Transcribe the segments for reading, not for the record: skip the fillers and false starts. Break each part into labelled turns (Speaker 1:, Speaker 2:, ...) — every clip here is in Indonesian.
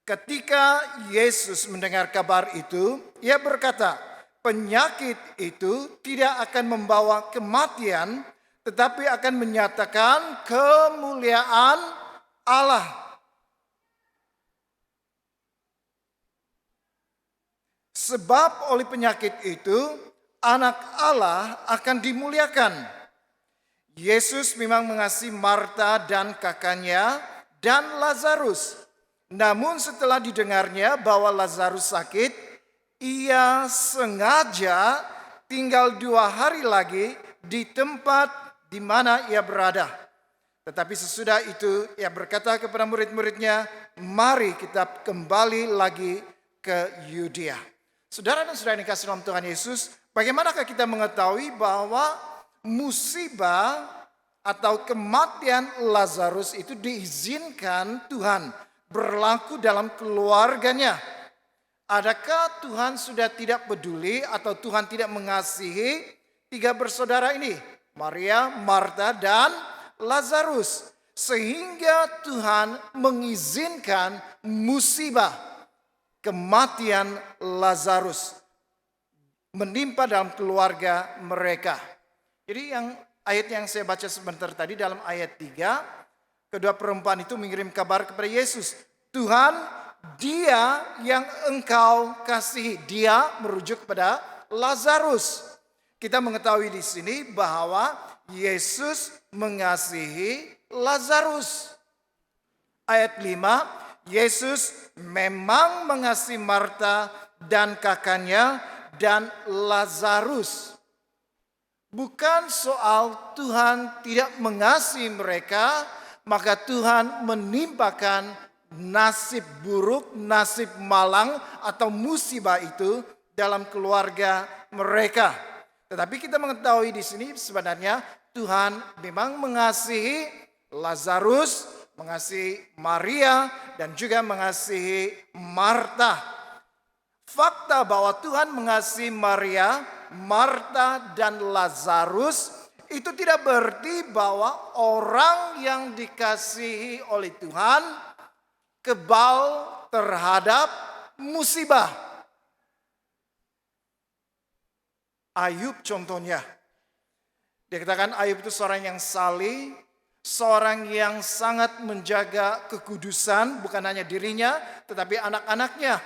Speaker 1: Ketika Yesus mendengar kabar itu, ia berkata, penyakit itu tidak akan membawa kematian, tetapi akan menyatakan kemuliaan Allah. Sebab oleh penyakit itu, anak Allah akan dimuliakan. Yesus memang mengasihi Marta dan kakaknya dan Lazarus. Namun setelah didengarnya bahwa Lazarus sakit, ia sengaja tinggal 2 hari lagi di tempat di mana ia berada. Tetapi sesudah itu ia berkata kepada murid-muridnya, mari kita kembali lagi ke Yudea. Saudara dan saudara yang dikasihi dalam Tuhan Yesus, bagaimanakah kita mengetahui bahwa musibah atau kematian Lazarus itu diizinkan Tuhan berlaku dalam keluarganya? Adakah Tuhan sudah tidak peduli atau Tuhan tidak mengasihi 3 bersaudara ini? Maria, Marta, dan Lazarus. Sehingga Tuhan mengizinkan musibah kematian Lazarus menimpa dalam keluarga mereka. Jadi ayat yang saya baca sebentar tadi dalam ayat 3, kedua perempuan itu mengirim kabar kepada Yesus. Tuhan, dia yang engkau kasihi. Dia merujuk kepada Lazarus. Kita mengetahui di sini bahwa Yesus mengasihi Lazarus. Ayat 5, Yesus memang mengasihi Marta dan kakaknya dan Lazarus. Bukan soal Tuhan tidak mengasihi mereka, maka Tuhan menimpakan nasib buruk, nasib malang atau musibah itu dalam keluarga mereka. Tetapi kita mengetahui di sini sebenarnya Tuhan memang mengasihi Lazarus, mengasihi Maria, dan juga mengasihi Marta. Fakta bahwa Tuhan mengasihi Maria, Marta, dan Lazarus itu tidak berarti bahwa orang yang dikasihi oleh Tuhan kebal terhadap musibah. Ayub contohnya. Dikatakan Ayub itu seorang yang saleh, seorang yang sangat menjaga kekudusan, bukan hanya dirinya, tetapi anak-anaknya.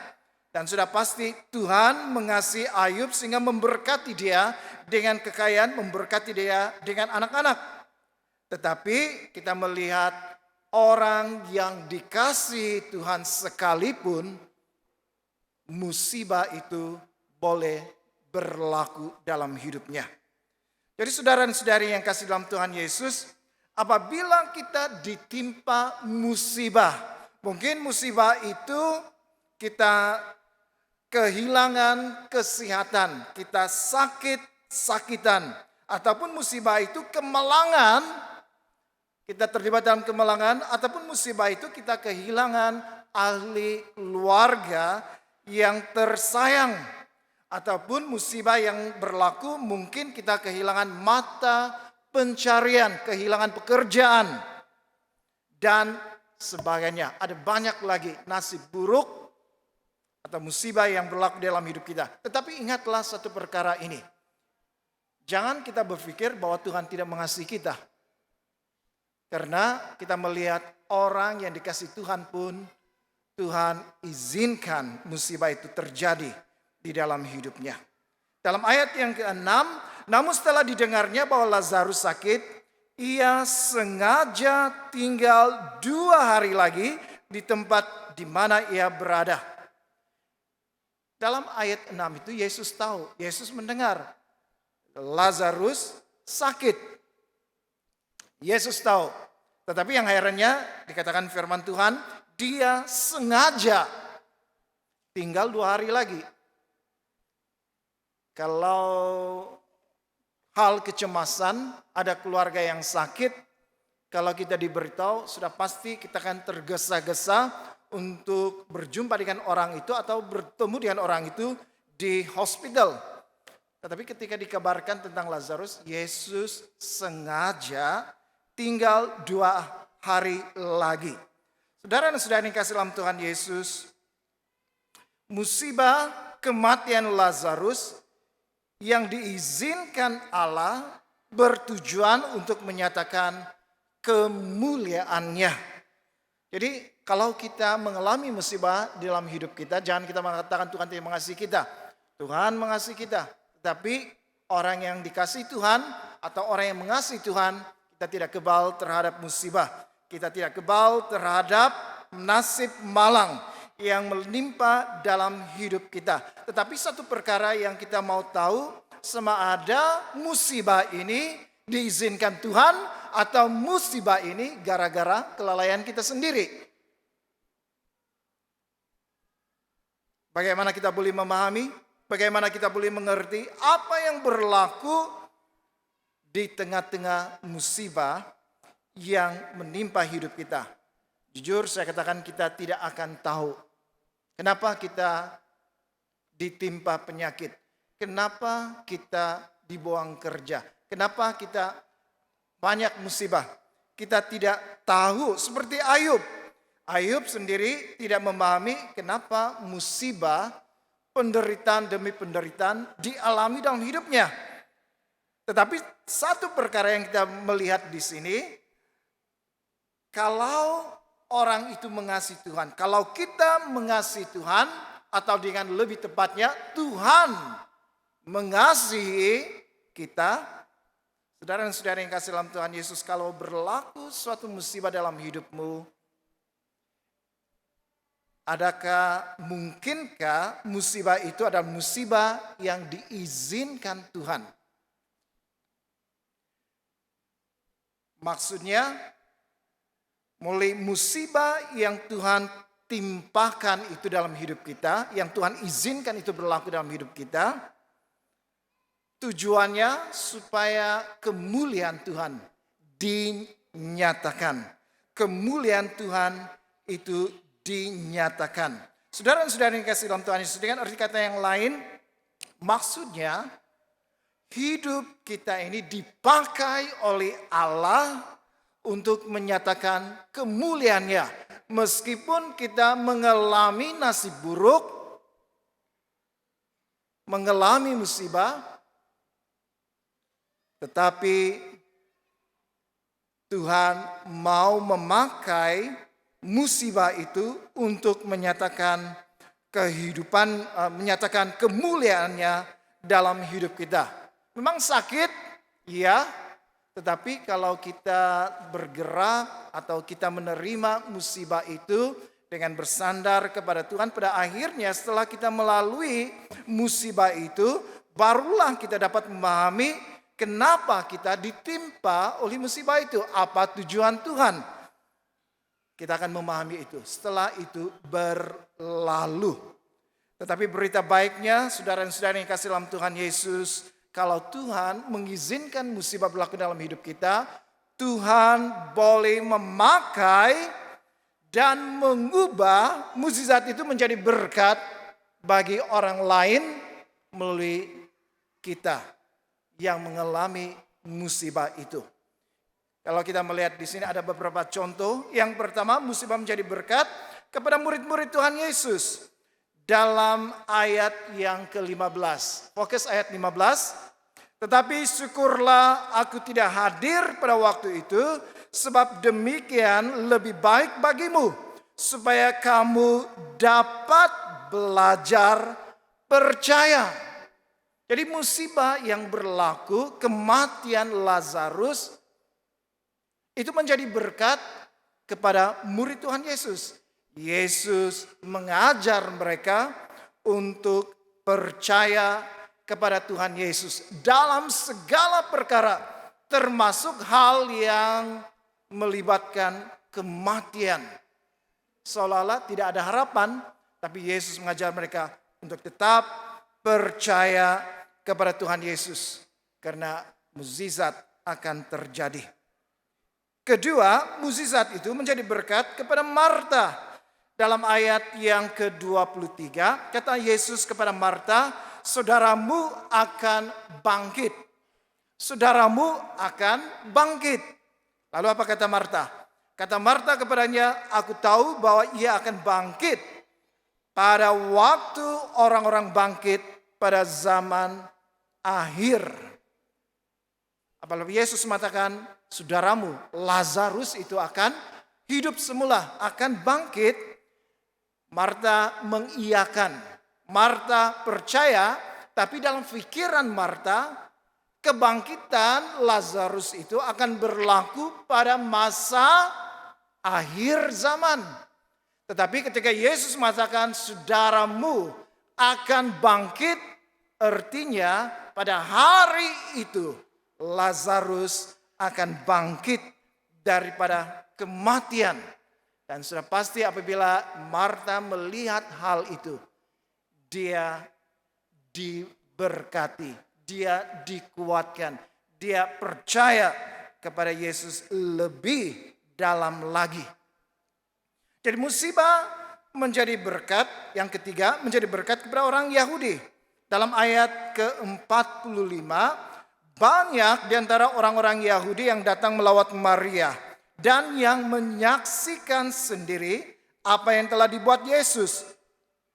Speaker 1: Dan sudah pasti Tuhan mengasihi Ayub sehingga memberkati dia dengan kekayaan, memberkati dia dengan anak-anak. Tetapi kita melihat orang yang dikasihi Tuhan sekalipun, musibah itu boleh berlaku dalam hidupnya. Jadi saudara dan saudari yang kasih dalam Tuhan Yesus, apabila kita ditimpa musibah, mungkin musibah itu kita kehilangan kesehatan, kita sakit-sakitan, ataupun musibah itu kemalangan, kita terlibat dalam kemalangan, ataupun musibah itu kita kehilangan ahli keluarga yang tersayang, ataupun musibah yang berlaku mungkin kita kehilangan mata pencarian, kehilangan pekerjaan, dan sebagainya. Ada banyak lagi nasib buruk atau musibah yang berlaku dalam hidup kita. Tetapi ingatlah satu perkara ini. Jangan kita berpikir bahwa Tuhan tidak mengasihi kita. Karena kita melihat orang yang dikasihi Tuhan pun, Tuhan izinkan musibah itu terjadi di dalam hidupnya. Dalam ayat yang ke-6, namun setelah didengarnya bahwa Lazarus sakit, ia sengaja tinggal 2 hari lagi di tempat di mana ia berada. Dalam ayat 6 itu Yesus tahu, Yesus mendengar Lazarus sakit. Yesus tahu. Tetapi yang herannya dikatakan firman Tuhan, dia sengaja tinggal 2 hari lagi. Kalau hal kecemasan, ada keluarga yang sakit, kalau kita diberitahu sudah pasti kita akan tergesa-gesa untuk berjumpa dengan orang itu atau bertemu dengan orang itu di hospital. Tetapi ketika dikabarkan tentang Lazarus, Yesus sengaja tinggal 2 hari lagi. Saudara dan saudari yang kasih dalam Tuhan Yesus, musibah kematian Lazarus yang diizinkan Allah bertujuan untuk menyatakan kemuliaannya. Jadi kalau kita mengalami musibah di dalam hidup kita, jangan kita mengatakan Tuhan tidak mengasihi kita. Tuhan mengasihi kita. Tetapi orang yang dikasihi Tuhan atau orang yang mengasihi Tuhan, kita tidak kebal terhadap musibah. Kita tidak kebal terhadap nasib malang yang menimpa dalam hidup kita. Tetapi satu perkara yang kita mau tahu, sama ada musibah ini diizinkan Tuhan atau musibah ini gara-gara kelalaian kita sendiri. Bagaimana kita boleh memahami, bagaimana kita boleh mengerti apa yang berlaku di tengah-tengah musibah yang menimpa hidup kita. Jujur saya katakan kita tidak akan tahu kenapa kita ditimpa penyakit, kenapa kita dibuang kerja, kenapa kita banyak musibah. Kita tidak tahu seperti Ayub. Ayub sendiri tidak memahami kenapa musibah, penderitaan demi penderitaan dialami dalam hidupnya. Tetapi satu perkara yang kita melihat di sini, kalau orang itu mengasihi Tuhan, kalau kita mengasihi Tuhan, atau dengan lebih tepatnya Tuhan mengasihi kita, saudara dan saudara yang kasih dalam Tuhan Yesus, kalau berlaku suatu musibah dalam hidupmu, mungkinkah musibah itu adalah musibah yang diizinkan Tuhan? Maksudnya, mulai musibah yang Tuhan timpakan itu dalam hidup kita, yang Tuhan izinkan itu berlaku dalam hidup kita, tujuannya supaya kemuliaan Tuhan dinyatakan. Kemuliaan Tuhan itu dinyatakan. Saudara dan saudara yang kasih dalam Tuhan Yesus, dengan arti kata yang lain, maksudnya hidup kita ini dipakai oleh Allah untuk menyatakan kemuliaannya. Meskipun kita mengalami nasib buruk, mengalami musibah, tetapi Tuhan mau memakai musibah itu untuk menyatakan kehidupan, menyatakan kemuliaannya dalam hidup kita. Memang sakit, iya. Tetapi kalau kita bergerak atau kita menerima musibah itu dengan bersandar kepada Tuhan, pada akhirnya setelah kita melalui musibah itu, barulah kita dapat memahami kenapa kita ditimpa oleh musibah itu. Apa tujuan Tuhan? Kita akan memahami itu setelah itu berlalu. Tetapi berita baiknya, saudara dan saudara yang kasih dalam Tuhan Yesus, kalau Tuhan mengizinkan musibah berlaku dalam hidup kita, Tuhan boleh memakai dan mengubah mukjizat itu menjadi berkat bagi orang lain melalui kita yang mengalami musibah itu. Kalau kita melihat di sini ada beberapa contoh. Yang pertama, musibah menjadi berkat kepada murid-murid Tuhan Yesus. Dalam ayat yang ke-15. Fokus ayat 15. Tetapi syukurlah aku tidak hadir pada waktu itu, sebab demikian lebih baik bagimu, supaya kamu dapat belajar percaya. Jadi musibah yang berlaku, kematian Lazarus, itu menjadi berkat kepada murid Tuhan Yesus. Yesus mengajar mereka untuk percaya kepada Tuhan Yesus dalam segala perkara, termasuk hal yang melibatkan kematian. Seolah-olah tidak ada harapan, tapi Yesus mengajar mereka untuk tetap percaya kepada Tuhan Yesus, karena mukjizat akan terjadi. Kedua, mukjizat itu menjadi berkat kepada Marta. Dalam ayat yang ke-23, kata Yesus kepada Marta, saudaramu akan bangkit. Saudaramu akan bangkit. Lalu apa kata Marta? Kata Marta kepadanya, aku tahu bahwa ia akan bangkit pada waktu orang-orang bangkit pada zaman akhir. Apalagi Yesus mengatakan, saudaramu Lazarus itu akan hidup semula, akan bangkit. Marta mengiyakan, Marta percaya, tapi dalam pikiran Marta, kebangkitan Lazarus itu akan berlaku pada masa akhir zaman. Tetapi ketika Yesus mengatakan saudaramu akan bangkit, artinya pada hari itu Lazarus akan bangkit daripada kematian. Dan sudah pasti apabila Marta melihat hal itu, dia diberkati, dia dikuatkan, dia percaya kepada Yesus lebih dalam lagi. Jadi musibah menjadi berkat, yang ketiga menjadi berkat kepada orang Yahudi. Dalam ayat ke-45, banyak di antara orang-orang Yahudi yang datang melawat Maria dan yang menyaksikan sendiri apa yang telah dibuat Yesus,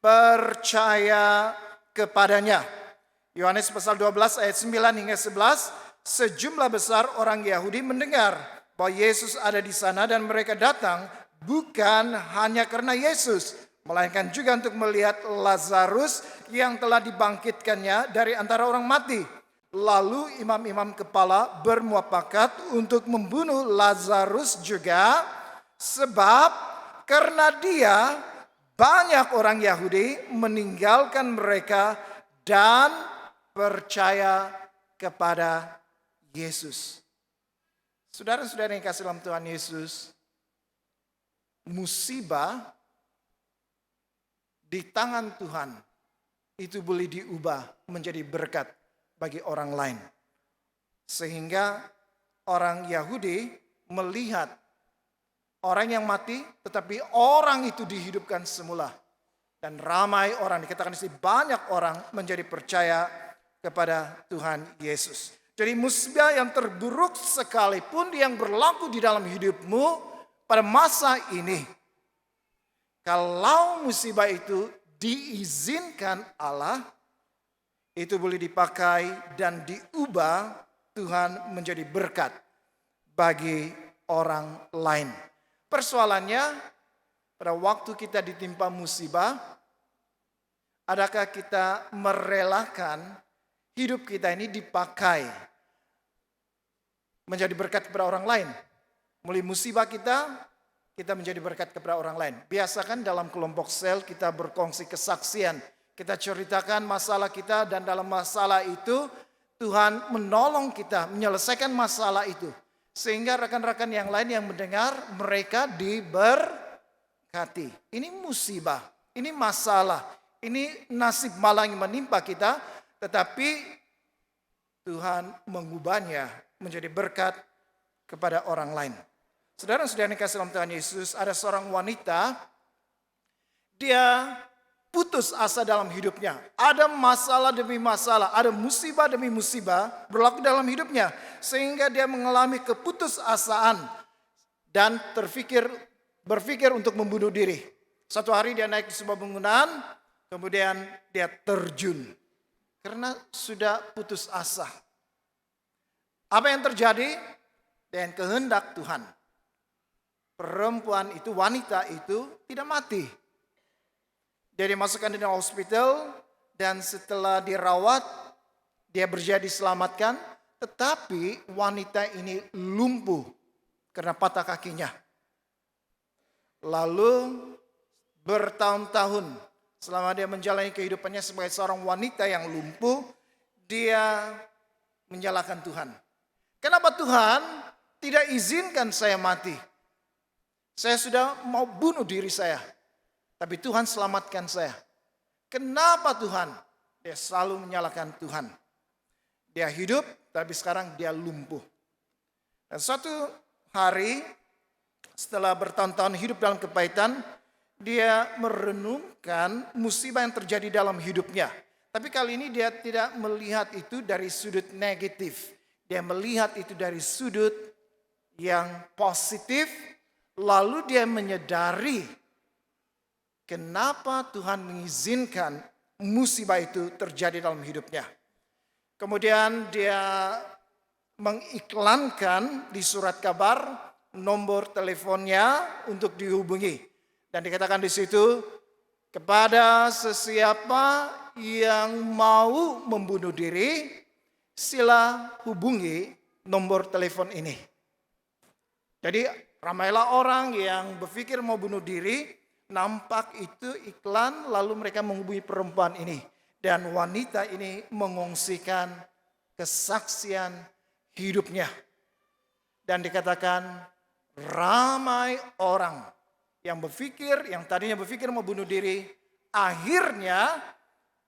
Speaker 1: percaya kepadanya. Yohanes pasal 12 ayat 9 hingga 11, sejumlah besar orang Yahudi mendengar bahwa Yesus ada di sana dan mereka datang bukan hanya karena Yesus, melainkan juga untuk melihat Lazarus yang telah dibangkitkannya dari antara orang mati. Lalu imam-imam kepala bermuafakat untuk membunuh Lazarus juga, sebab karena dia banyak orang Yahudi meninggalkan mereka dan percaya kepada Yesus. Saudara-saudara yang kasih dalam Tuhan Yesus, musibah di tangan Tuhan itu boleh diubah menjadi berkat bagi orang lain. Sehingga orang Yahudi melihat orang yang mati, tetapi orang itu dihidupkan semula. Dan ramai orang, dikatakan di sini banyak orang menjadi percaya kepada Tuhan Yesus. Jadi musibah yang terburuk sekalipun yang berlaku di dalam hidupmu pada masa ini, kalau musibah itu diizinkan Allah, itu boleh dipakai dan diubah Tuhan menjadi berkat bagi orang lain. Persoalannya, pada waktu kita ditimpa musibah, adakah kita merelakan hidup kita ini dipakai menjadi berkat kepada orang lain? Mulai musibah kita menjadi berkat kepada orang lain. Biasakan dalam kelompok sel kita berkongsi kesaksian. Kita ceritakan masalah kita dan dalam masalah itu Tuhan menolong kita menyelesaikan masalah itu. Sehingga rekan-rekan yang lain yang mendengar mereka diberkati. Ini musibah, ini masalah, ini nasib malang yang menimpa kita. Tetapi Tuhan mengubahnya menjadi berkat kepada orang lain. Saudara-saudara yang kasih dalam Tuhan Yesus, ada seorang wanita, dia putus asa dalam hidupnya. Ada masalah demi masalah, ada musibah demi musibah berlaku dalam hidupnya. Sehingga dia mengalami keputusasaan dan berpikir untuk membunuh diri. Suatu hari dia naik di sebuah bangunan, kemudian dia terjun. Karena sudah putus asa. Apa yang terjadi? Dengan kehendak Tuhan, perempuan itu, wanita itu tidak mati. Dia dimasukkan di hospital dan setelah dirawat, dia berjaya diselamatkan. Tetapi wanita ini lumpuh karena patah kakinya. Lalu bertahun-tahun selama dia menjalani kehidupannya sebagai seorang wanita yang lumpuh, dia menyalahkan Tuhan. Kenapa Tuhan tidak izinkan saya mati? Saya sudah mau bunuh diri saya. Tapi Tuhan selamatkan saya. Kenapa Tuhan? Dia selalu menyalahkan Tuhan. Dia hidup, tapi sekarang dia lumpuh. Dan suatu hari, setelah bertahun-tahun hidup dalam kepahitan, dia merenungkan musibah yang terjadi dalam hidupnya. Tapi kali ini dia tidak melihat itu dari sudut negatif. Dia melihat itu dari sudut yang positif. lalu dia menyadari kenapa Tuhan mengizinkan musibah itu terjadi dalam hidupnya. Kemudian dia mengiklankan di surat kabar nomor teleponnya untuk dihubungi. Dan dikatakan di situ, kepada sesiapa yang mau membunuh diri, sila hubungi nomor telepon ini. Jadi ramailah orang yang berpikir mau bunuh diri, nampak itu iklan, lalu mereka menghubungi perempuan ini. Dan wanita ini mengungsikan kesaksian hidupnya. Dan dikatakan ramai orang yang berpikir, yang tadinya berpikir mau bunuh diri, akhirnya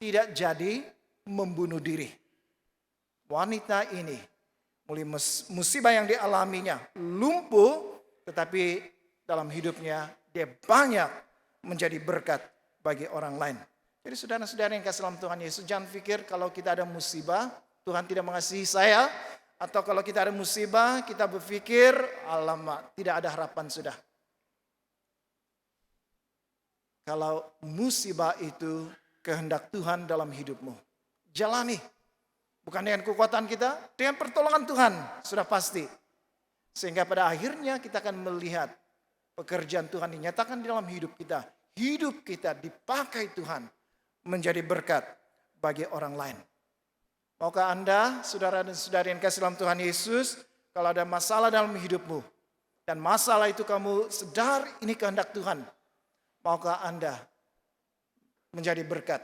Speaker 1: tidak jadi membunuh diri. Wanita ini mulai musibah yang dialaminya, lumpuh, tetapi dalam hidupnya dia banyak menjadi berkat bagi orang lain. Jadi saudara-saudara yang kasih dalam Tuhan Yesus, jangan pikir kalau kita ada musibah, Tuhan tidak mengasihi saya. Atau kalau kita ada musibah, kita berpikir, alamak, tidak ada harapan sudah. Kalau musibah itu kehendak Tuhan dalam hidupmu, jalani. Bukan dengan kekuatan kita, dengan pertolongan Tuhan, sudah pasti. Sehingga pada akhirnya kita akan melihat pekerjaan Tuhan dinyatakan di dalam hidup kita. Hidup kita dipakai Tuhan menjadi berkat bagi orang lain. Maukah Anda, saudara dan saudari yang kasih dalam Tuhan Yesus, kalau ada masalah dalam hidupmu, dan masalah itu kamu sadar ini kehendak Tuhan, maukah Anda menjadi berkat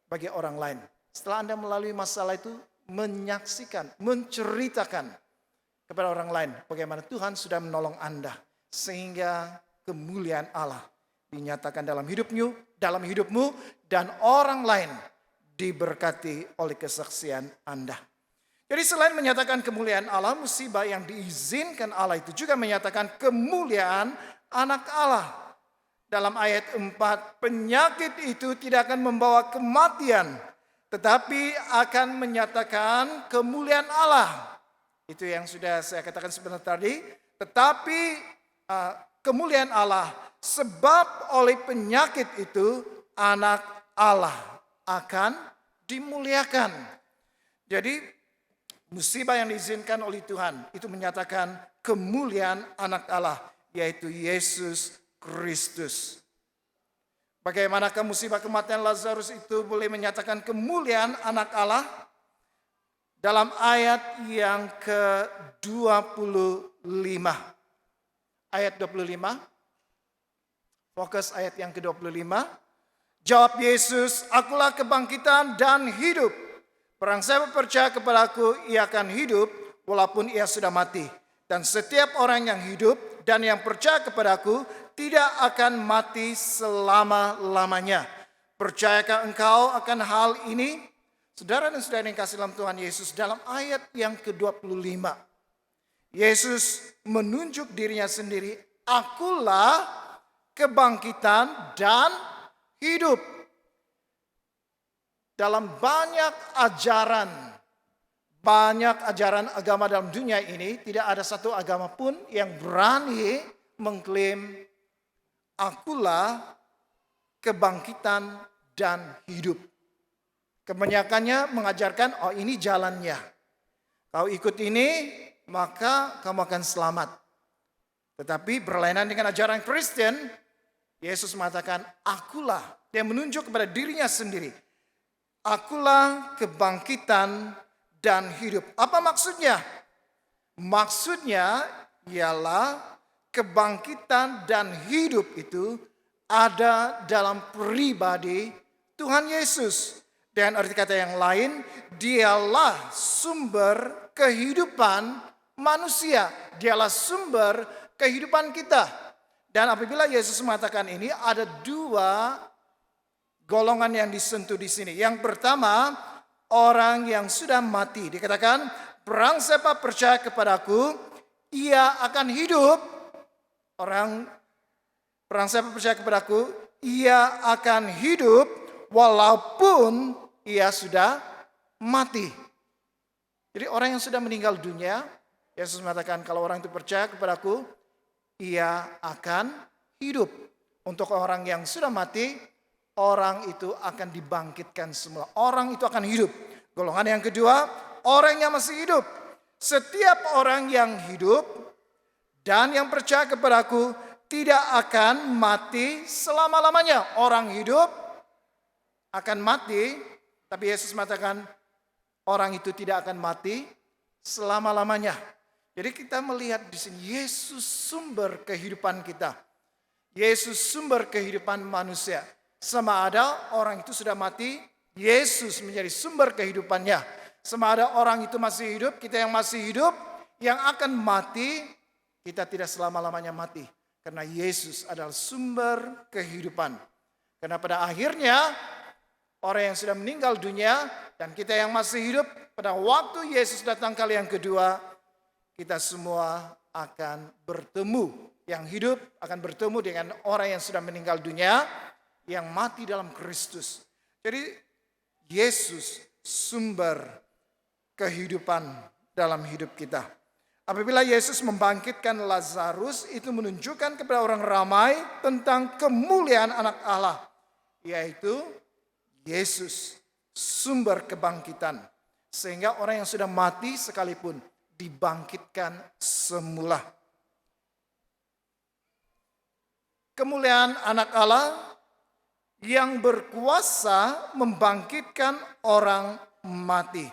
Speaker 1: bagi orang lain? Setelah Anda melalui masalah itu, menyaksikan, menceritakan kepada orang lain bagaimana Tuhan sudah menolong Anda. Sehingga kemuliaan Allah dinyatakan dalam hidupmu, dan orang lain diberkati oleh kesaksian Anda. Jadi selain menyatakan kemuliaan Allah, musibah yang diizinkan Allah itu juga menyatakan kemuliaan anak Allah. Dalam ayat 4, penyakit itu tidak akan membawa kematian, tetapi akan menyatakan kemuliaan Allah. Itu yang sudah saya katakan sebentar tadi. Tetapi kemuliaan Allah, sebab oleh penyakit itu anak Allah akan dimuliakan. Jadi musibah yang diizinkan oleh Tuhan itu menyatakan kemuliaan anak Allah, yaitu Yesus Kristus. Bagaimanakah musibah kematian Lazarus itu boleh menyatakan kemuliaan anak Allah? Dalam ayat yang ke-25. Ayat 25. Fokus ayat yang ke-25. Jawab Yesus, akulah kebangkitan dan hidup. Barang siapa percaya kepadaku, ia akan hidup walaupun ia sudah mati. Dan setiap orang yang hidup dan yang percaya kepadaku tidak akan mati selama-lamanya. Percayakah engkau akan hal ini? Saudara dan saudara yang kasih dalam Tuhan Yesus, dalam ayat yang ke-25, Yesus menunjuk dirinya sendiri, akulah kebangkitan dan hidup. Dalam banyak ajaran agama dalam dunia ini, tidak ada satu agama pun yang berani mengklaim akulah kebangkitan dan hidup. Kebanyakannya mengajarkan, oh ini jalannya. Kau ikut ini, maka kamu akan selamat. Tetapi berlainan dengan ajaran Kristen, Yesus mengatakan, akulah. Dia menunjuk kepada dirinya sendiri. Akulah kebangkitan dan hidup. Apa maksudnya? Maksudnya ialah kebangkitan dan hidup itu ada dalam pribadi Tuhan Yesus. Dengan arti kata yang lain, dialah sumber kehidupan manusia. Dialah sumber kehidupan kita. Dan apabila Yesus mengatakan ini, ada dua golongan yang disentuh di sini. Yang pertama, orang yang sudah mati. Dikatakan, barang siapa percaya kepadaku, ia akan hidup. Barang siapa percaya kepadaku, ia akan hidup walaupun ia sudah mati. Jadi orang yang sudah meninggal dunia, Yesus mengatakan kalau orang itu percaya kepadaku, ia akan hidup. Untuk orang yang sudah mati, orang itu akan dibangkitkan semula. Orang itu akan hidup. Golongan yang kedua, orang yang masih hidup. Setiap orang yang hidup dan yang percaya kepadaku tidak akan mati selama-lamanya. Orang hidup akan mati, tapi Yesus mengatakan orang itu tidak akan mati selama-lamanya. Jadi kita melihat di sini Yesus sumber kehidupan kita. Yesus sumber kehidupan manusia. Sama ada orang itu sudah mati, Yesus menjadi sumber kehidupannya. Sama ada orang itu masih hidup, kita yang masih hidup, yang akan mati, kita tidak selama-lamanya mati. Karena Yesus adalah sumber kehidupan. Karena pada akhirnya, orang yang sudah meninggal dunia, dan kita yang masih hidup, pada waktu Yesus datang kali yang kedua, kita semua akan bertemu. Yang hidup akan bertemu dengan orang yang sudah meninggal dunia, yang mati dalam Kristus. Jadi Yesus sumber kehidupan dalam hidup kita. Apabila Yesus membangkitkan Lazarus, itu menunjukkan kepada orang ramai tentang kemuliaan anak Allah. Yaitu Yesus sumber kebangkitan. Sehingga orang yang sudah mati sekalipun dibangkitkan semula. Kemuliaan anak Allah yang berkuasa membangkitkan orang mati.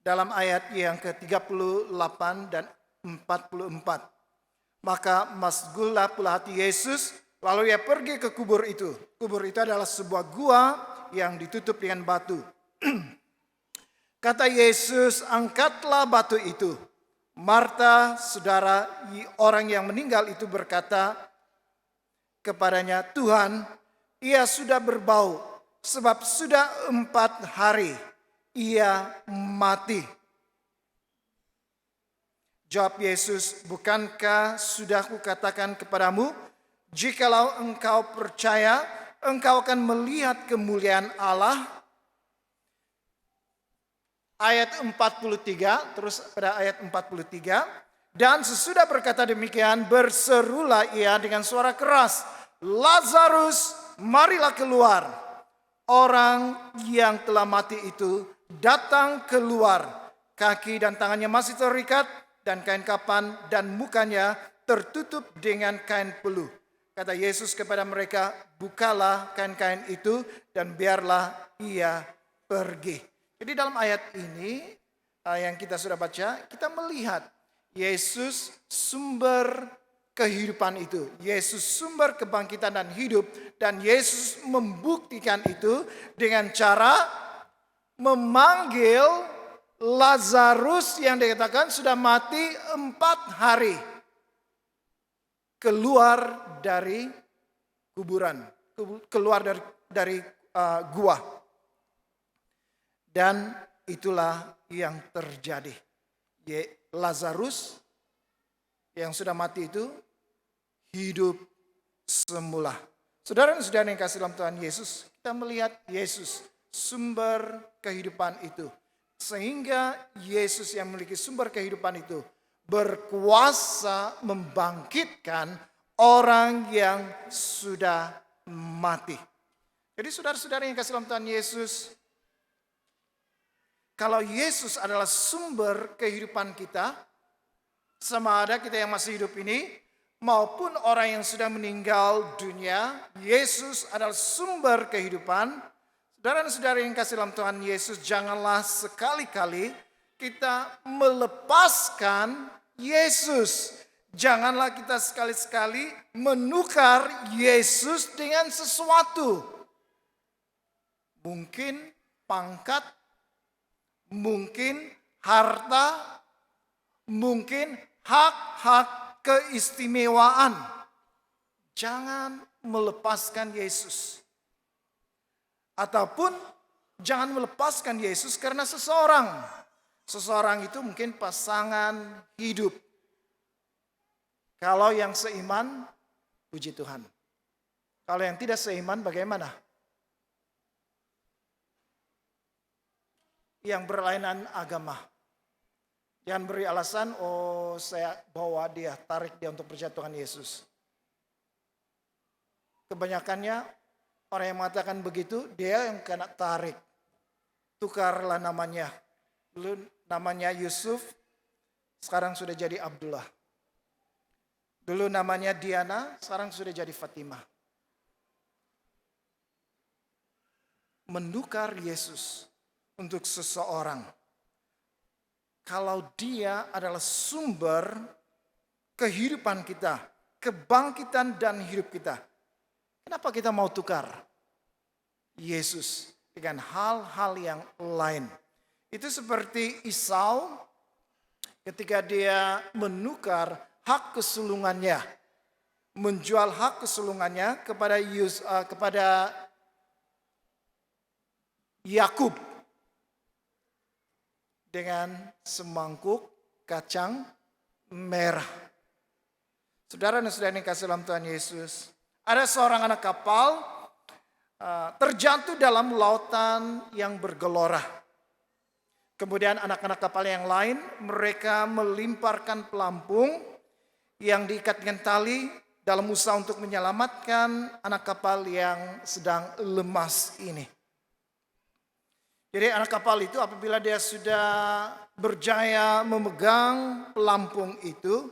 Speaker 1: Dalam ayat yang ke-38 dan 44. Maka masgullah pula hati Yesus, lalu ia pergi ke kubur itu. Kubur itu adalah sebuah gua yang ditutup dengan batu. Kata Yesus, angkatlah batu itu. Marta, saudara orang yang meninggal itu berkata kepadanya, Tuhan, ia sudah berbau, sebab sudah 4 hari ia mati. Jawab Yesus, bukankah sudah kukatakan kepadamu, jikalau engkau percaya, engkau akan melihat kemuliaan Allah. Ayat 43, terus pada ayat 43. Dan sesudah berkata demikian, berserulah ia dengan suara keras, Lazarus, marilah keluar. Orang yang telah mati itu datang keluar. Kaki dan tangannya masih terikat, dan kain kapan dan mukanya tertutup dengan kain peluh. Kata Yesus kepada mereka, bukalah kain-kain itu dan biarlah ia pergi. Jadi dalam ayat ini yang kita sudah baca, kita melihat Yesus sumber kehidupan itu. Yesus sumber kebangkitan dan hidup. Dan Yesus membuktikan itu dengan cara memanggil Lazarus yang dikatakan sudah mati 4 hari. Keluar dari kuburan. Keluar dari gua. Dan itulah yang terjadi. Lazarus yang sudah mati itu hidup semula. Saudara dan saudara yang kasih dalam Tuhan Yesus, kita melihat Yesus sumber kehidupan itu. Sehingga Yesus yang memiliki sumber kehidupan itu berkuasa membangkitkan orang yang sudah mati. Jadi saudara-saudara yang kasih dalam Tuhan Yesus, kalau Yesus adalah sumber kehidupan kita, sama ada kita yang masih hidup ini, maupun orang yang sudah meninggal dunia, Yesus adalah sumber kehidupan. Saudara dan saudara yang kasih dalam Tuhan Yesus, janganlah sekali-kali kita melepaskan Yesus. Janganlah kita sekali-sekali menukar Yesus dengan sesuatu. Mungkin pangkat, mungkin harta, mungkin hak-hak keistimewaan. Jangan melepaskan Yesus. Ataupun jangan melepaskan Yesus karena seseorang. Seseorang itu mungkin pasangan hidup. Kalau yang seiman, puji Tuhan. Kalau yang tidak seiman, bagaimana? Yang berlainan agama. Jangan beri alasan, oh saya bawa dia, tarik dia untuk percaya Tuhan Yesus. Kebanyakannya orang yang mengatakan begitu, dia yang kena tarik. Tukarlah namanya. Dulu namanya Yusuf, sekarang sudah jadi Abdullah. Dulu namanya Diana, sekarang sudah jadi Fatimah. Menukar Yesus untuk seseorang, kalau dia adalah sumber kehidupan kita, kebangkitan dan hidup kita, kenapa kita mau tukar Yesus dengan hal-hal yang lain? Itu seperti Esau ketika dia menukar hak kesulungannya, menjual hak kesulungannya kepada Yakub dengan semangkuk kacang merah. Saudara dan saudari yang kasih dalam Tuhan Yesus, ada seorang anak kapal terjatuh dalam lautan yang bergelora. Kemudian anak-anak kapal yang lain, mereka melimparkan pelampung yang diikat dengan tali dalam usaha untuk menyelamatkan anak kapal yang sedang lemas ini. Jadi anak kapal itu apabila dia sudah berjaya memegang pelampung itu,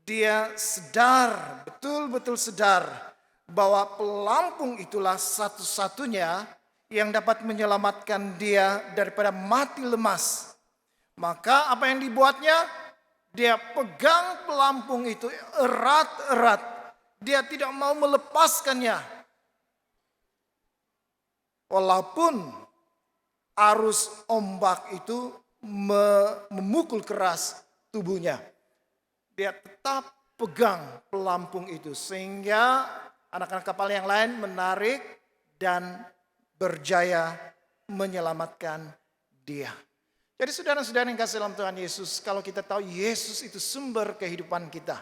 Speaker 1: dia sadar, betul-betul sadar bahwa pelampung itulah satu-satunya yang dapat menyelamatkan dia daripada mati lemas. Maka apa yang dibuatnya? Dia pegang pelampung itu erat-erat. Dia tidak mau melepaskannya. Walaupun arus ombak itu memukul keras tubuhnya, dia tetap pegang pelampung itu sehingga anak-anak kapal yang lain menarik dan berjaya menyelamatkan dia. Jadi saudara-saudara yang kasih dalam Tuhan Yesus, kalau kita tahu Yesus itu sumber kehidupan kita,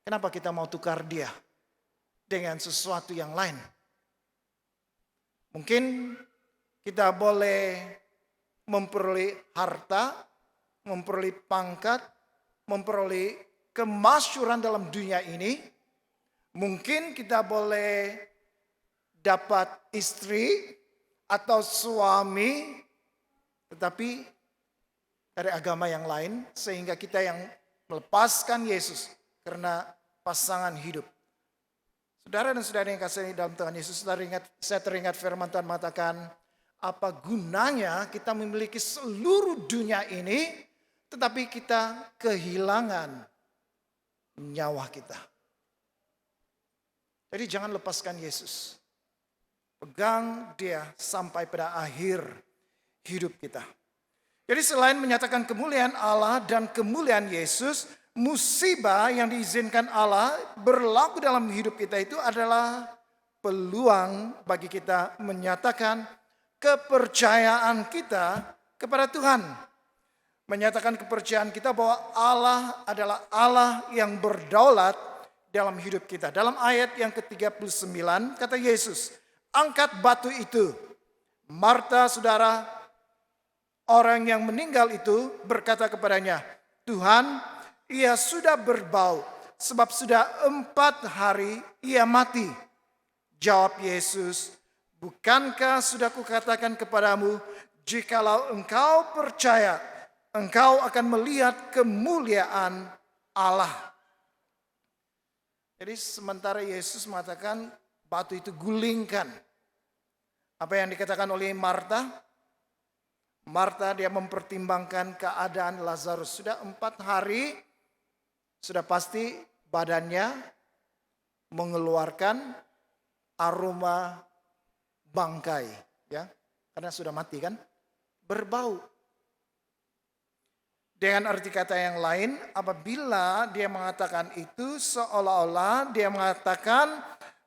Speaker 1: kenapa kita mau tukar dia dengan sesuatu yang lain? Mungkin kita boleh memperoleh harta, memperoleh pangkat, memperoleh kemasyhuran dalam dunia ini. Mungkin kita boleh dapat istri atau suami, tetapi dari agama yang lain, sehingga kita yang melepaskan Yesus karena pasangan hidup. Saudara dan saudari yang kasih dalam Tuhan Yesus, saya teringat firman Tuhan mengatakan, apa gunanya kita memiliki seluruh dunia ini, tetapi kita kehilangan nyawa kita. Jadi jangan lepaskan Yesus. Pegang dia sampai pada akhir hidup kita. Jadi selain menyatakan kemuliaan Allah dan kemuliaan Yesus, musibah yang diizinkan Allah berlaku dalam hidup kita itu adalah peluang bagi kita menyatakan kepercayaan kita kepada Tuhan. Menyatakan kepercayaan kita bahwa Allah adalah Allah yang berdaulat dalam hidup kita. Dalam ayat yang ke-39 kata Yesus, angkat batu itu. Marta, saudara, orang yang meninggal itu berkata kepadanya, Tuhan, ia sudah berbau, sebab sudah 4 hari ia mati. Jawab Yesus, bukankah sudah kukatakan kepadamu, jikalau engkau percaya, engkau akan melihat kemuliaan Allah. Jadi sementara Yesus mengatakan batu itu gulingkan. Apa yang dikatakan oleh Marta? Marta dia mempertimbangkan keadaan Lazarus. Sudah 4 hari, sudah pasti badannya mengeluarkan aroma bangkai, ya, karena sudah mati kan, berbau. Dengan arti kata yang lain, apabila dia mengatakan itu, seolah-olah dia mengatakan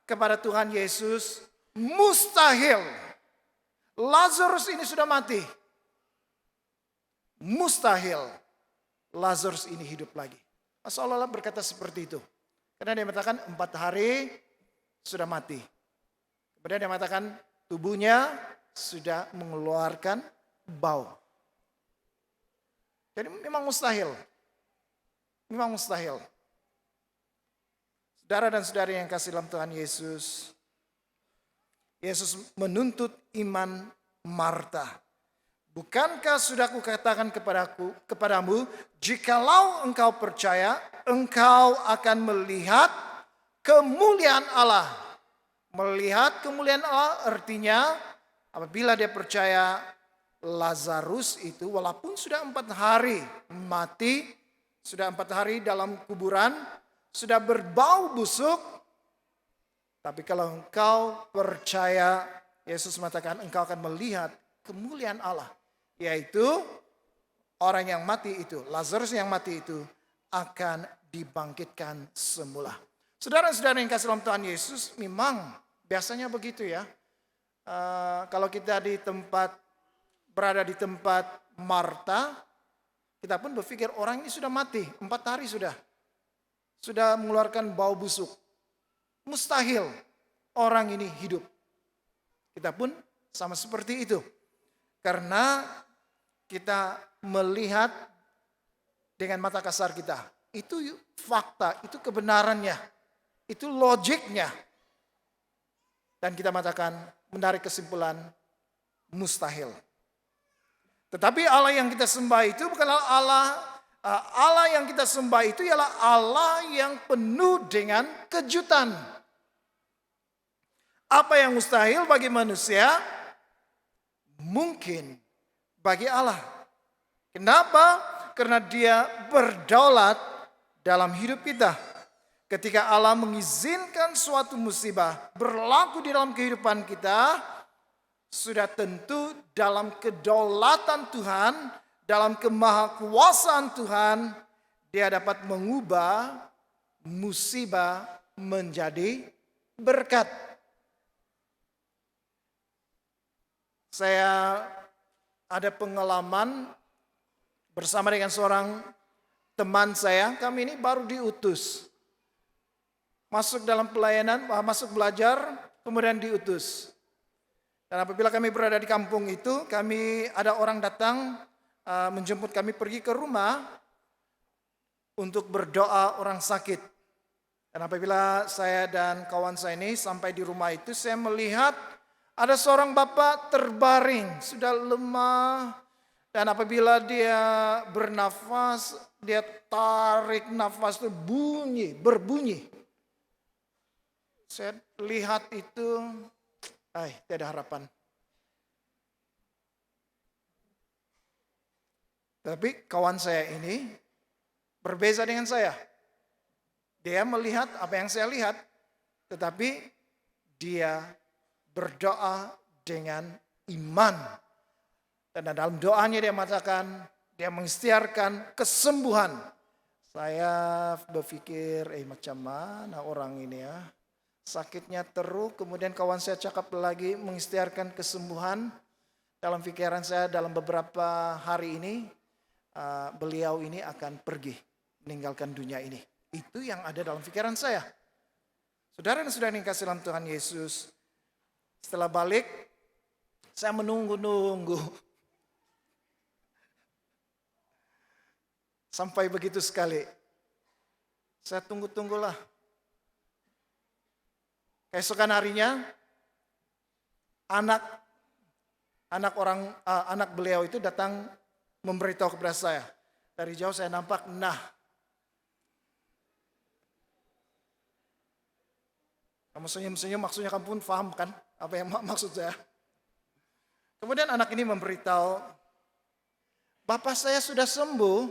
Speaker 1: kepada Tuhan Yesus, mustahil, Lazarus ini sudah mati. Mustahil, Lazarus ini hidup lagi. Seolah-olah berkata seperti itu. Karena dia mengatakan 4 hari sudah mati. Kemudian dia mengatakan tubuhnya sudah mengeluarkan bau. Jadi memang mustahil. Memang mustahil. Saudara dan saudari yang kasih dalam Tuhan Yesus, Yesus menuntut iman Marta. Bukankah sudah kukatakan kepadamu, jikalau engkau percaya, engkau akan melihat kemuliaan Allah. Melihat kemuliaan Allah artinya apabila dia percaya Lazarus itu walaupun sudah 4 hari mati, sudah 4 hari dalam kuburan, sudah berbau busuk. Tapi kalau engkau percaya, Yesus mengatakan engkau akan melihat kemuliaan Allah. Yaitu orang yang mati itu, Lazarus yang mati itu akan dibangkitkan semula. Saudara-saudara yang kasih dalam Tuhan Yesus, memang biasanya begitu ya. Kalau kita berada di tempat Marta, kita pun berpikir orang ini sudah mati, 4 hari sudah mengeluarkan bau busuk. Mustahil orang ini hidup. Kita pun sama seperti itu. Karena kita melihat dengan mata kasar kita. Itu fakta, itu kebenarannya. Itu logiknya. Dan kita menarik kesimpulan mustahil. Tetapi Allah yang kita sembah itu bukanlah Allah yang kita sembah itu ialah Allah yang penuh dengan kejutan. Apa yang mustahil bagi manusia, mungkin bagi Allah. Kenapa? Karena Dia berdaulat dalam hidup kita. Ketika Allah mengizinkan suatu musibah berlaku di dalam kehidupan kita, sudah tentu dalam kedaulatan Tuhan, dalam kemahakuasaan Tuhan, Dia dapat mengubah musibah menjadi berkat. Saya ada pengalaman bersama dengan seorang teman saya. Kami ini baru diutus. Masuk dalam pelayanan, masuk belajar, kemudian diutus. Dan apabila kami berada di kampung itu, ada orang datang menjemput kami pergi ke rumah untuk berdoa orang sakit. Dan apabila saya dan kawan saya ini sampai di rumah itu, saya melihat ada seorang bapak terbaring, sudah lemah. Dan apabila dia bernafas, dia tarik nafas itu berbunyi. Saya lihat itu, tiada harapan. Tapi kawan saya ini berbeda dengan saya. Dia melihat apa yang saya lihat, tetapi dia berdoa dengan iman. Dan dalam doanya dia mengatakan, dia mengikhtiarkan kesembuhan. Saya berpikir, macam mana orang ini ya. Sakitnya teruk, kemudian kawan saya cakap lagi mengikhtiarkan kesembuhan. Dalam pikiran saya dalam beberapa hari ini, beliau ini akan pergi, meninggalkan dunia ini. Itu yang ada dalam pikiran saya. Saudara dan saudara yang kasih dalam Tuhan Yesus, setelah balik, saya menunggu. Sampai begitu sekali. Saya tunggulah. Keesokan harinya, anak beliau itu datang memberitahu kepada saya. Dari jauh saya nampak, kamu senyum-senyum maksudnya kamu pun paham kan apa yang maksud saya. Kemudian anak ini memberitahu, bapak saya sudah sembuh,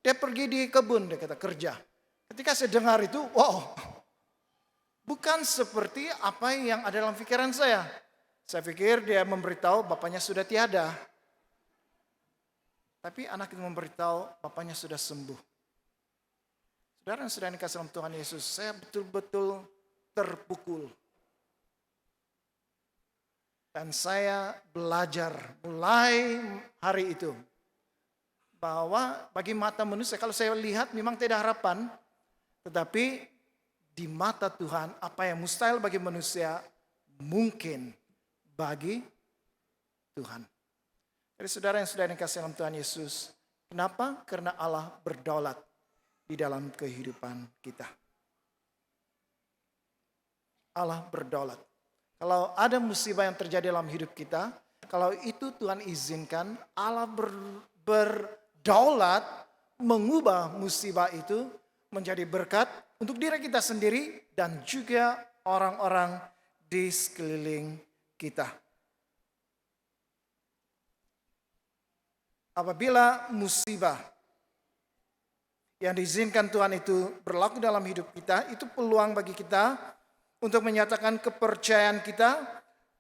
Speaker 1: dia pergi di kebun, dia kata kerja. Ketika saya dengar itu, wow, bukan seperti apa yang ada dalam pikiran saya. Saya pikir dia memberitahu bapaknya sudah tiada. Tapi anak itu memberitahu bapaknya sudah sembuh. Saudara dan saudara yang dikasihi dalam Tuhan Yesus, saya betul-betul terpukul. Dan saya belajar mulai hari itu bahwa bagi mata manusia, kalau saya lihat memang tidak harapan, tetapi di mata Tuhan apa yang mustahil bagi manusia mungkin bagi Tuhan. Jadi saudara yang sudah dikasihi dalam Tuhan Yesus, Kenapa? Karena Allah berdaulat di dalam kehidupan kita. Allah berdaulat. Kalau ada musibah yang terjadi dalam hidup kita, kalau itu Tuhan izinkan, Allah berdaulat mengubah musibah itu menjadi berkat untuk diri kita sendiri dan juga orang-orang di sekeliling kita. Apabila musibah yang diizinkan Tuhan itu berlaku dalam hidup kita, itu peluang bagi kita untuk menyatakan kepercayaan kita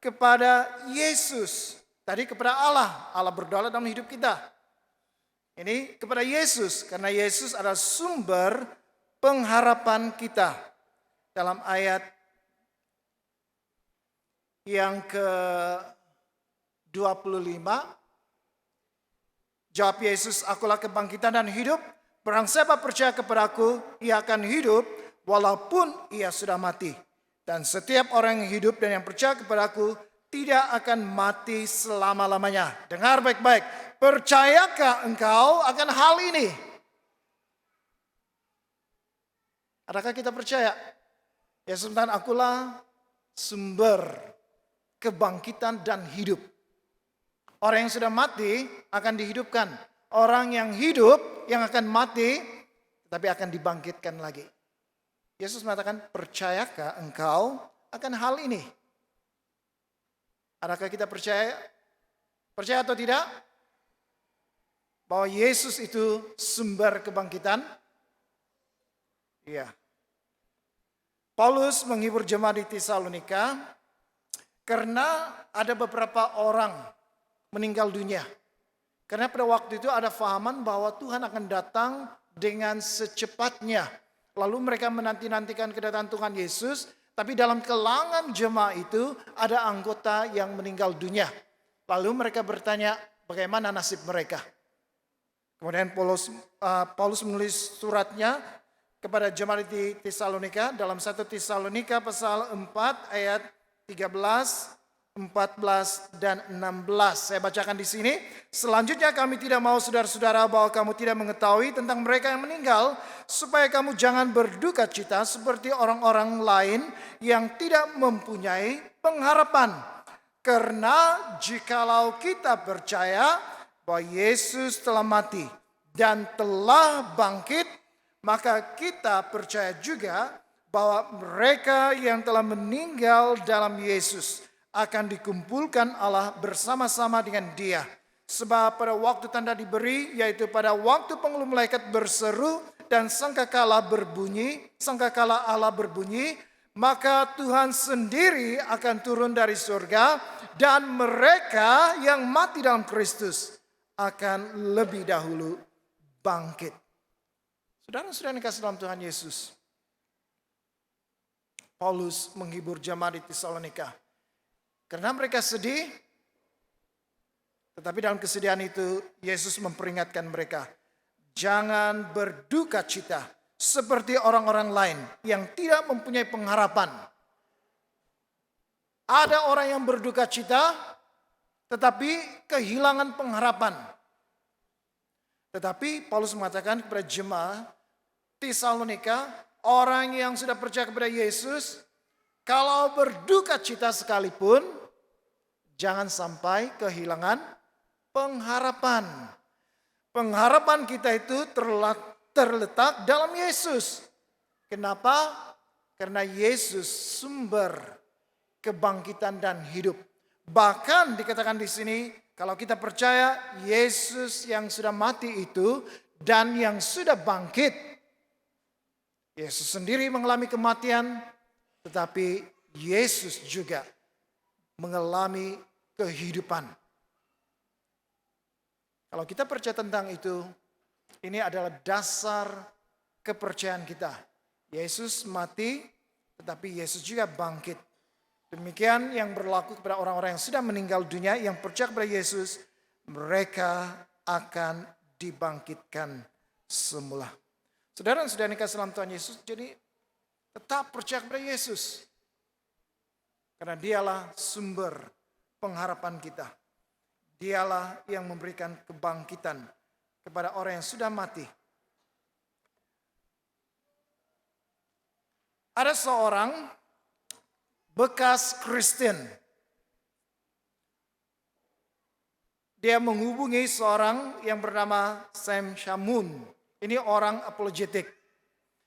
Speaker 1: kepada Yesus. Tadi kepada Allah, Allah berdaulat dalam hidup kita. Ini kepada Yesus, karena Yesus adalah sumber pengharapan kita. Dalam ayat yang ke-25, jawab Yesus, "Akulah kebangkitan dan hidup. Barang siapa percaya kepadaku, ia akan hidup walaupun ia sudah mati. Dan setiap orang yang hidup dan yang percaya kepadaku tidak akan mati selama-lamanya." Dengar baik-baik. Percayakah engkau akan hal ini? Adakah kita percaya? Yesus mengatakan, "Akulah sumber kebangkitan dan hidup." Orang yang sudah mati akan dihidupkan. Orang yang hidup yang akan mati tetapi akan dibangkitkan lagi. Yesus mengatakan, "Percayakah engkau akan hal ini?" Adakah kita percaya? Percaya atau tidak? Bahwa Yesus itu sumber kebangkitan? Iya. Paulus menghibur jemaat di Tesalonika karena ada beberapa orang meninggal dunia. Karena pada waktu itu ada fahaman bahwa Tuhan akan datang dengan secepatnya. Lalu mereka menanti-nantikan kedatangan Tuhan Yesus. Tapi dalam kalangan jemaat itu ada anggota yang meninggal dunia. Lalu mereka bertanya bagaimana nasib mereka. Kemudian Paulus menulis suratnya kepada jemaat di Tesalonika dalam 1 Tesalonika pasal 4 ayat 13, 14 dan 16. Saya bacakan di sini. "Selanjutnya kami tidak mau saudara-saudara bahwa kamu tidak mengetahui tentang mereka yang meninggal, supaya kamu jangan berduka cita seperti orang-orang lain yang tidak mempunyai pengharapan. Karena jikalau kita percaya bahwa Yesus telah mati dan telah bangkit, maka kita percaya juga bahwa mereka yang telah meninggal dalam Yesus akan dikumpulkan Allah bersama-sama dengan Dia. Sebab pada waktu tanda diberi, yaitu pada waktu penghulu malaikat berseru dan sangkakala Allah berbunyi, maka Tuhan sendiri akan turun dari surga dan mereka yang mati dalam Kristus akan lebih dahulu bangkit." Saudara-saudara yang kasih dalam Tuhan Yesus, Paulus menghibur jemaat di Tesalonika karena mereka sedih, tetapi dalam kesedihan itu Yesus memperingatkan mereka, jangan berduka cita seperti orang-orang lain yang tidak mempunyai pengharapan. Ada orang yang berduka cita tetapi kehilangan pengharapan. Tetapi Paulus mengatakan kepada jemaat Tesalonika, orang yang sudah percaya kepada Yesus, kalau berduka cita sekalipun, jangan sampai kehilangan pengharapan. Pengharapan kita itu terletak dalam Yesus. Kenapa? Karena Yesus sumber kebangkitan dan hidup. Bahkan dikatakan di sini, kalau kita percaya Yesus yang sudah mati itu dan yang sudah bangkit. Yesus sendiri mengalami kematian, tetapi Yesus juga mengalami kehidupan. Kalau kita percaya tentang itu, ini adalah dasar kepercayaan kita. Yesus mati, tetapi Yesus juga bangkit. Demikian yang berlaku kepada orang-orang yang sudah meninggal dunia, yang percaya kepada Yesus, mereka akan dibangkitkan semula. Saudara yang sudah nikah dalam Tuhan Yesus, jadi tetap percaya kepada Yesus. Karena dialah sumber pengharapan kita. Dialah yang memberikan kebangkitan kepada orang yang sudah mati. Ada seorang bekas Kristen. Dia menghubungi seorang yang bernama Sam Shamoun. Ini orang apologetik.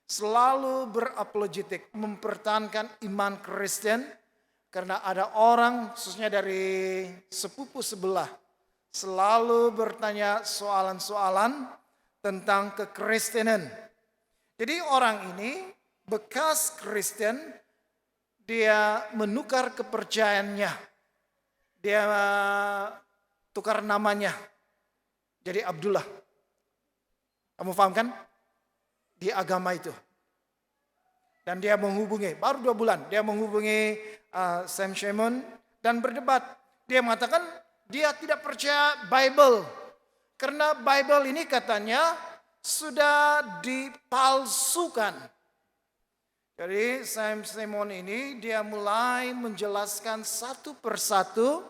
Speaker 1: Selalu berapologetik, mempertahankan iman Kristen. Karena ada orang, khususnya dari sepupu sebelah, selalu bertanya soalan-soalan tentang kekristenan. Jadi orang ini bekas Kristen, dia menukar kepercayaannya. Dia tukar namanya jadi Abdullah. Kamu paham kan? Di agama itu. Dan dia menghubungi, baru 2 bulan, dia menghubungi Sam Shamoun dan berdebat. Dia mengatakan dia tidak percaya Bible. Karena Bible ini katanya sudah dipalsukan. Jadi Sam Shamoun ini dia mulai menjelaskan satu persatu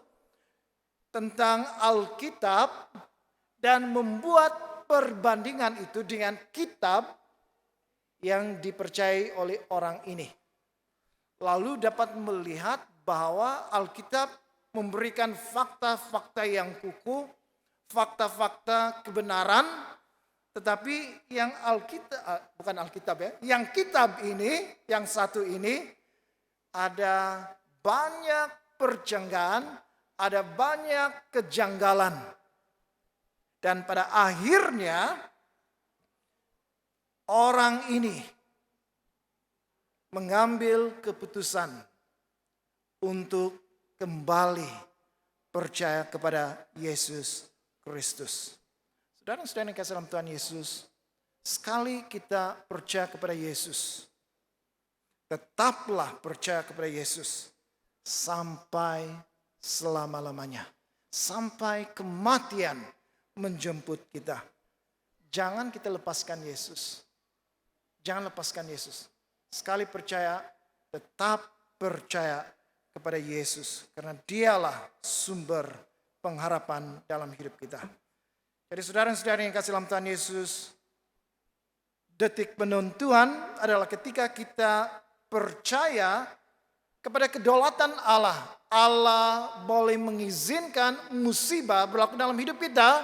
Speaker 1: tentang Alkitab dan membuat perbandingan itu dengan kitab yang dipercayai oleh orang ini. Lalu dapat melihat bahwa Alkitab memberikan fakta-fakta yang kukuh, fakta-fakta kebenaran, tetapi yang yang kitab ini, yang satu ini, ada banyak perjanggaan, ada banyak kejanggalan. Dan pada akhirnya, orang ini mengambil keputusan untuk kembali percaya kepada Yesus Kristus. Saudara-saudara yang kasih dalam Tuhan Yesus, sekali kita percaya kepada Yesus, tetaplah percaya kepada Yesus sampai selama-lamanya. Sampai kematian menjemput kita. Jangan kita lepaskan Yesus. Jangan lepaskan Yesus. Sekali percaya, tetap percaya kepada Yesus. Karena dialah sumber pengharapan dalam hidup kita. Jadi saudara-saudara yang kasih dalam Tuhan Yesus, detik penentuan adalah ketika kita percaya kepada kedaulatan Allah. Allah boleh mengizinkan musibah berlaku dalam hidup kita,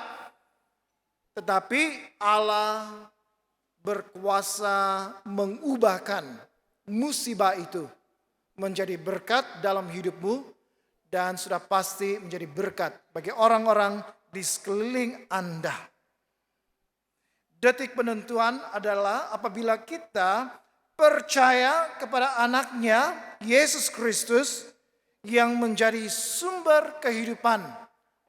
Speaker 1: tetapi Allah berkuasa mengubahkan musibah itu menjadi berkat dalam hidupmu dan sudah pasti menjadi berkat bagi orang-orang di sekeliling Anda. Detik penentuan adalah apabila kita percaya kepada anaknya Yesus Kristus yang menjadi sumber kehidupan.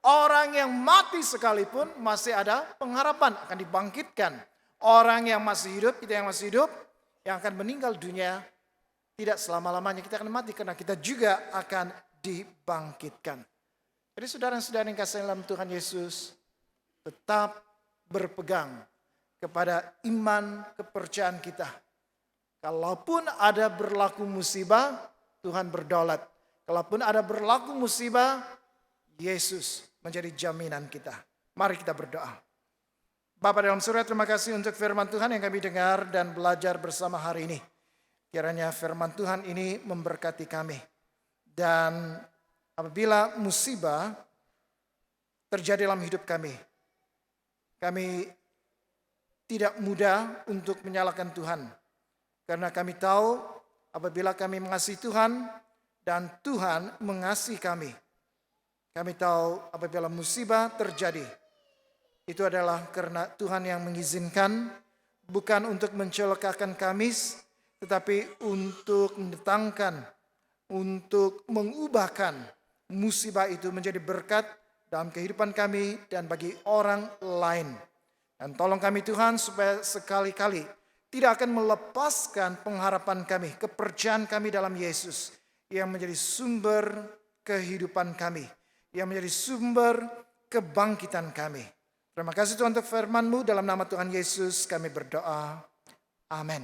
Speaker 1: Orang yang mati sekalipun masih ada pengharapan akan dibangkitkan. Orang yang masih hidup, kita yang masih hidup, yang akan meninggal dunia, tidak selama-lamanya kita akan mati karena kita juga akan dibangkitkan. Jadi saudara-saudara yang kasih dalam Tuhan Yesus, tetap berpegang kepada iman kepercayaan kita. Kalaupun ada berlaku musibah, Tuhan berdaulat. Kalaupun ada berlaku musibah, Yesus menjadi jaminan kita. Mari kita berdoa. Bapa dalam surga, terima kasih untuk firman Tuhan yang kami dengar dan belajar bersama hari ini. Kiranya firman Tuhan ini memberkati kami. Dan apabila musibah terjadi dalam hidup kami, kami tidak mudah untuk menyalahkan Tuhan. Karena kami tahu apabila kami mengasihi Tuhan dan Tuhan mengasihi kami. Kami tahu apabila musibah terjadi, itu adalah karena Tuhan yang mengizinkan, bukan untuk mencelakakan kami, tetapi untuk mendatangkan, untuk mengubahkan musibah itu menjadi berkat dalam kehidupan kami dan bagi orang lain. Dan tolong kami Tuhan supaya sekali-kali tidak akan melepaskan pengharapan kami, kepercayaan kami dalam Yesus yang menjadi sumber kehidupan kami, yang menjadi sumber kebangkitan kami. Terima kasih Tuhan untuk firman-Mu, dalam nama Tuhan Yesus kami berdoa. Amin.